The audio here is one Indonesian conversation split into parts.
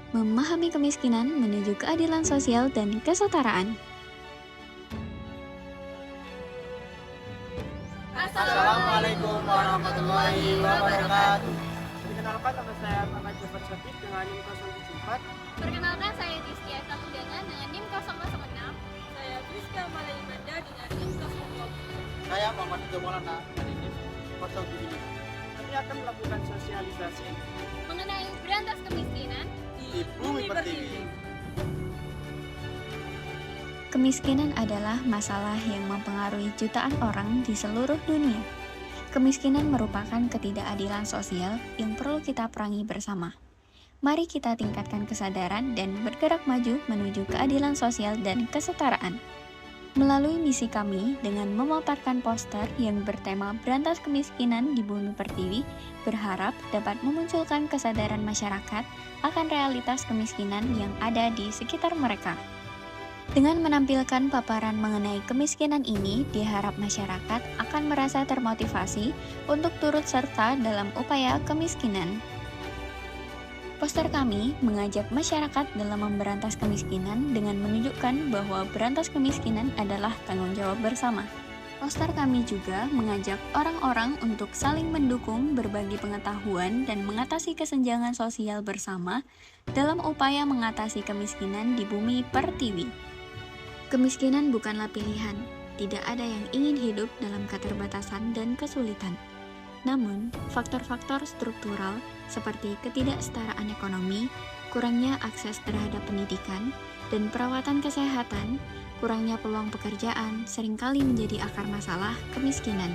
Memahami kemiskinan menuju keadilan sosial dan kesetaraan. Assalamualaikum warahmatullahi wabarakatuh. Perkenalkan, nama saya Muhammad Jafar Syafiq dengan NIM 074. Perkenalkan, saya Rizkia Satudangan dengan NIM 006. Saya Friska Malaimanda dengan NIM 020. Saya Muhammad Maulana dari NIM 07. Kami akan melakukan sosialisasi Mengenai berantas kemiskinan Di Bumi Pertiwi. Kemiskinan adalah masalah yang mempengaruhi jutaan orang di seluruh dunia. Kemiskinan merupakan ketidakadilan sosial yang perlu kita perangi bersama. Mari kita tingkatkan kesadaran dan bergerak maju menuju keadilan sosial dan kesetaraan. Melalui misi kami dengan memaparkan poster yang bertema Berantas Kemiskinan di Bumi Pertiwi, berharap dapat memunculkan kesadaran masyarakat akan realitas kemiskinan yang ada di sekitar mereka. Dengan menampilkan paparan mengenai kemiskinan ini, diharap masyarakat akan merasa termotivasi untuk turut serta dalam upaya kemiskinan. Poster kami mengajak masyarakat dalam memberantas kemiskinan dengan menunjukkan bahwa berantas kemiskinan adalah tanggung jawab bersama. Poster kami juga mengajak orang-orang untuk saling mendukung, berbagi pengetahuan, dan mengatasi kesenjangan sosial bersama dalam upaya mengatasi kemiskinan di Bumi Pertiwi. Kemiskinan bukanlah pilihan, tidak ada yang ingin hidup dalam keterbatasan dan kesulitan. Namun, faktor-faktor struktural seperti ketidaksetaraan ekonomi, kurangnya akses terhadap pendidikan dan perawatan kesehatan, kurangnya peluang pekerjaan seringkali menjadi akar masalah kemiskinan.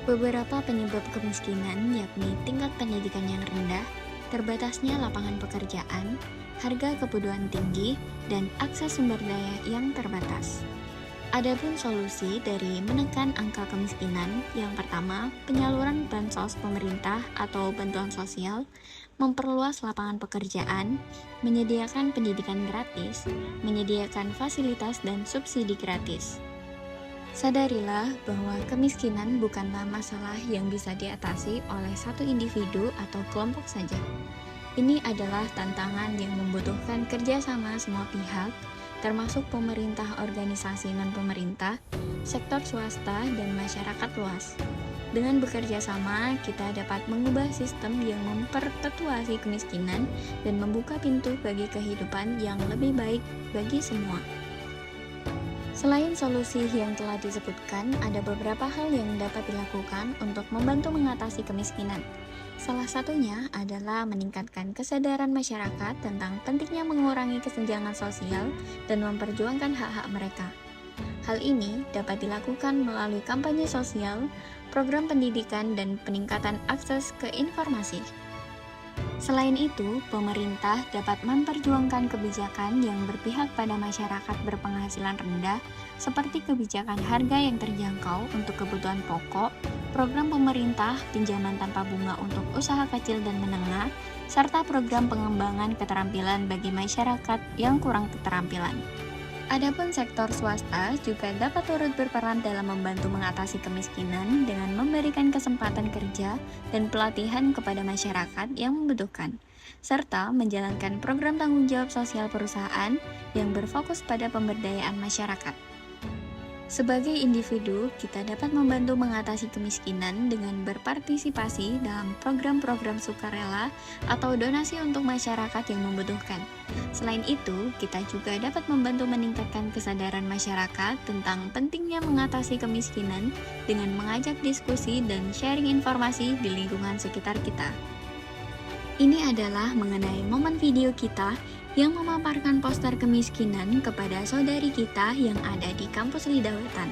Beberapa penyebab kemiskinan yakni tingkat pendidikan yang rendah, terbatasnya lapangan pekerjaan, harga kebutuhan tinggi, dan akses sumber daya yang terbatas. Adapun solusi dari menekan angka kemiskinan, yang pertama, penyaluran bansos pemerintah atau bantuan sosial, memperluas lapangan pekerjaan, menyediakan pendidikan gratis, menyediakan fasilitas dan subsidi gratis. Sadarilah bahwa kemiskinan bukanlah masalah yang bisa diatasi oleh satu individu atau kelompok saja. Ini adalah tantangan yang membutuhkan kerjasama semua pihak, termasuk pemerintah, organisasi non-pemerintah, sektor swasta, dan masyarakat luas. Dengan bekerja sama, kita dapat mengubah sistem yang memperpetuasi kemiskinan dan membuka pintu bagi kehidupan yang lebih baik bagi semua. Selain solusi yang telah disebutkan, ada beberapa hal yang dapat dilakukan untuk membantu mengatasi kemiskinan. Salah satunya adalah meningkatkan kesadaran masyarakat tentang pentingnya mengurangi kesenjangan sosial dan memperjuangkan hak-hak mereka. Hal ini dapat dilakukan melalui kampanye sosial, program pendidikan, dan peningkatan akses ke informasi. Selain itu, pemerintah dapat memperjuangkan kebijakan yang berpihak pada masyarakat berpenghasilan rendah, seperti kebijakan harga yang terjangkau untuk kebutuhan pokok, program pemerintah pinjaman tanpa bunga untuk usaha kecil dan menengah, serta program pengembangan keterampilan bagi masyarakat yang kurang keterampilan. Adapun sektor swasta juga dapat turut berperan dalam membantu mengatasi kemiskinan dengan memberikan kesempatan kerja dan pelatihan kepada masyarakat yang membutuhkan, serta menjalankan program tanggung jawab sosial perusahaan yang berfokus pada pemberdayaan masyarakat. Sebagai individu, kita dapat membantu mengatasi kemiskinan dengan berpartisipasi dalam program-program sukarela atau donasi untuk masyarakat yang membutuhkan. Selain itu, kita juga dapat membantu meningkatkan kesadaran masyarakat tentang pentingnya mengatasi kemiskinan dengan mengajak diskusi dan sharing informasi di lingkungan sekitar kita. Ini adalah mengenai momen video kita yang memaparkan poster kemiskinan kepada saudari kita yang ada di kampus Lidah Wetan.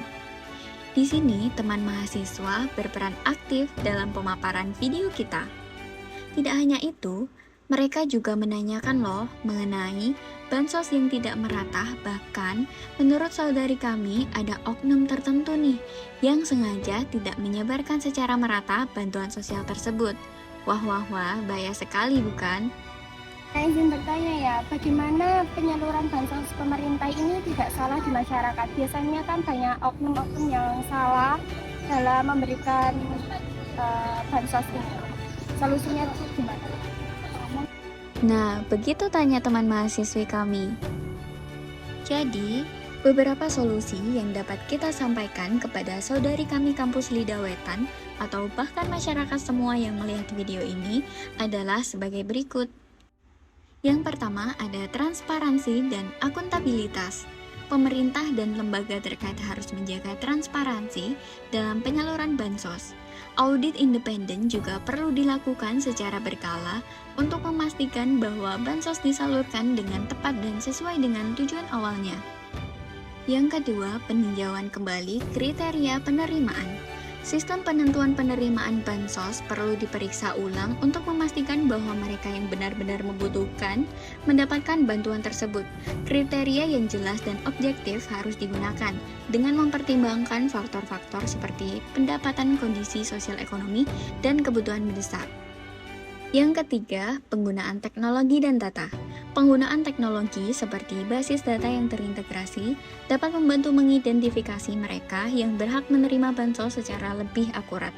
Di sini, teman mahasiswa berperan aktif dalam pemaparan video kita. Tidak hanya itu, mereka juga menanyakan loh mengenai bansos yang tidak merata, bahkan menurut saudari kami ada oknum tertentu nih yang sengaja tidak menyebarkan secara merata bantuan sosial tersebut. Wah, bahaya sekali bukan? Saya izin bertanya ya, bagaimana penyaluran bansos pemerintah ini tidak salah di masyarakat? Biasanya kan banyak oknum-oknum yang salah dalam memberikan bansos ini. Solusinya itu gimana? Nah, begitu tanya teman mahasiswi kami. Jadi, beberapa solusi yang dapat kita sampaikan kepada saudari kami kampus Lida Wetan atau bahkan masyarakat semua yang melihat video ini adalah sebagai berikut. Yang pertama ada transparansi dan akuntabilitas. Pemerintah dan lembaga terkait harus menjaga transparansi dalam penyaluran bansos. Audit independen juga perlu dilakukan secara berkala untuk memastikan bahwa bansos disalurkan dengan tepat dan sesuai dengan tujuan awalnya. Yang kedua, peninjauan kembali kriteria penerimaan. Sistem penentuan penerimaan bansos perlu diperiksa ulang untuk memastikan bahwa mereka yang benar-benar membutuhkan mendapatkan bantuan tersebut. Kriteria yang jelas dan objektif harus digunakan dengan mempertimbangkan faktor-faktor seperti pendapatan, kondisi sosial ekonomi, dan kebutuhan mendesak. Yang ketiga, penggunaan teknologi dan data. Penggunaan teknologi seperti basis data yang terintegrasi dapat membantu mengidentifikasi mereka yang berhak menerima bansos secara lebih akurat.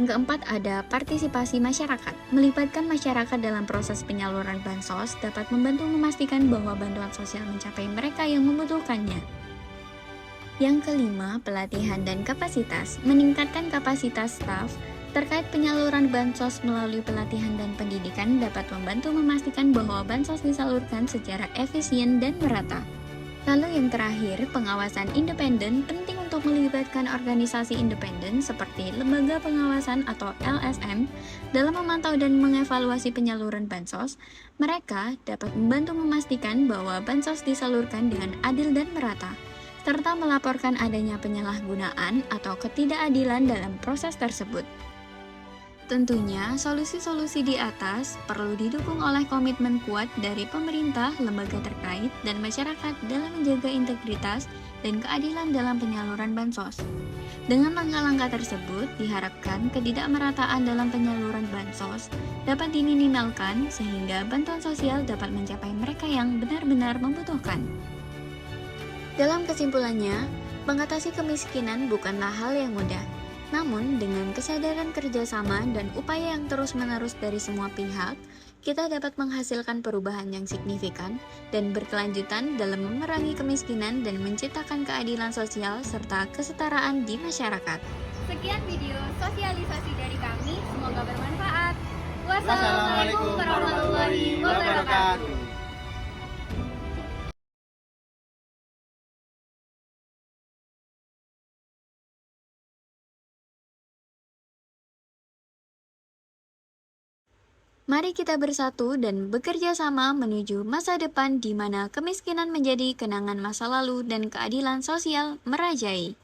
Yang keempat ada partisipasi masyarakat. Melibatkan masyarakat dalam proses penyaluran bansos dapat membantu memastikan bahwa bantuan sosial mencapai mereka yang membutuhkannya. Yang kelima, pelatihan dan kapasitas. Meningkatkan kapasitas staf terkait penyaluran bansos melalui pelatihan dan pendidikan dapat membantu memastikan bahwa bansos disalurkan secara efisien dan merata. Lalu yang terakhir, pengawasan independen penting untuk melibatkan organisasi independen seperti Lembaga Pengawasan atau LSM dalam memantau dan mengevaluasi penyaluran bansos. Mereka dapat membantu memastikan bahwa bansos disalurkan dengan adil dan merata, serta melaporkan adanya penyalahgunaan atau ketidakadilan dalam proses tersebut. Tentunya, solusi-solusi di atas perlu didukung oleh komitmen kuat dari pemerintah, lembaga terkait, dan masyarakat dalam menjaga integritas dan keadilan dalam penyaluran bansos. Dengan langkah-langkah tersebut, diharapkan ketidakmerataan dalam penyaluran bansos dapat diminimalkan sehingga bantuan sosial dapat mencapai mereka yang benar-benar membutuhkan. Dalam kesimpulannya, mengatasi kemiskinan bukanlah hal yang mudah. Namun, dengan kesadaran kerjasama dan upaya yang terus-menerus dari semua pihak, kita dapat menghasilkan perubahan yang signifikan dan berkelanjutan dalam memerangi kemiskinan dan menciptakan keadilan sosial serta kesetaraan di masyarakat. Sekian video sosialisasi dari kami, semoga bermanfaat. Wassalamualaikum warahmatullahi wabarakatuh. Mari kita bersatu dan bekerja sama menuju masa depan di mana kemiskinan menjadi kenangan masa lalu dan keadilan sosial merajai.